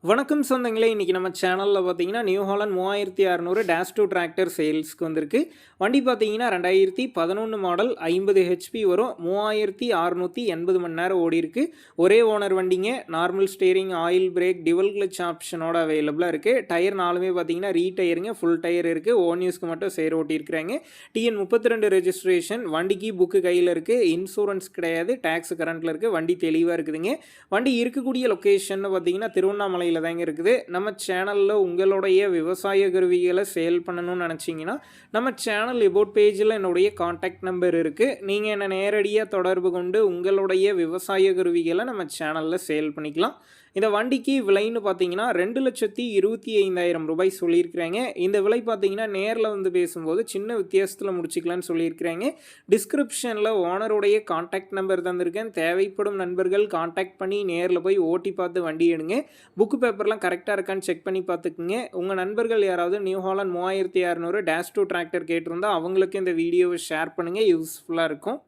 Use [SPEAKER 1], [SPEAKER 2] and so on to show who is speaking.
[SPEAKER 1] வணக்கம் சொந்தங்களே, இன்றைக்கி நம்ம சேனலில் பார்த்தீங்கன்னா New Holland 3600 dash two tractor சேல்ஸ்க்கு வந்திருக்கு. வண்டி பார்த்தீங்கன்னா 2011 மாடல் 50 ஹெச்பி வரும். 3680 மணி நேரம் ஓடி இருக்கு. ஒரே ஓனர் வண்டிங்க. Normal steering, oil brake, dual clutch ஆப்ஷனோட அவைலபிளாக இருக்குது. டயர் நாலுமே பார்த்தீங்கன்னா ரீடயருங்க, ஃபுல் டயர் இருக்குது. ஓன் யூஸ்க்கு மட்டும் சேர் ஓட்டியிருக்கிறாங்க. TN 32 registration. வண்டிக்கு புக்கு கையில் இருக்குது. இன்சூரன்ஸ் கிடையாது, டேக்ஸ் கரண்ட்டில் இருக்குது. வண்டி தெளிவாக இருக்குதுங்க. வண்டி இருக்கக்கூடிய லொக்கேஷன் பார்த்தீங்கன்னா திருவண்ணாமலை தாங்க இருக்குது. நம்ம சேனலில் உங்களுடைய விவசாய கருவிகளை சேல் பண்ணணும்னு நினச்சிங்கன்னா நம்ம சேனல் எபோட் பேஜில் என்னுடைய காண்டாக்ட் நம்பர் இருக்குது. நீங்கள் என்னை நேரடியாக தொடர்பு கொண்டு உங்களுடைய விவசாய கருவிகளை நம்ம சேனலில் சேல் பண்ணிக்கலாம். இந்த வண்டிக்கு விலைன்னு பார்த்தீங்கன்னா 2,25,000 ரூபாய் சொல்லியிருக்கிறாங்க. இந்த விலை பார்த்தீங்கன்னா நேரில் வந்து பேசும்போது சின்ன வித்தியாசத்தில் முடிச்சிக்கலான்னு சொல்லியிருக்கிறாங்க. டிஸ்கிரிப்ஷனில் ஓனருடைய காண்டாக்ட் நம்பர் தந்திருக்கேன். தேவைப்படும் நண்பர்கள் காண்டாக்ட் பண்ணி நேரில் போய் ஓட்டி பார்த்து வண்டி எடுங்க. புக்கு பேப்பர்லாம் கரெக்டாக இருக்கான்னு செக் பண்ணி பார்த்துக்குங்க. உங்கள் நண்பர்கள் யாராவது New Holland 3600 dash two tractor கேட்டிருந்தால் அவங்களுக்கு இந்த வீடியோவை ஷேர் பண்ணுங்கள். யூஸ்ஃபுல்லாக இருக்கும்.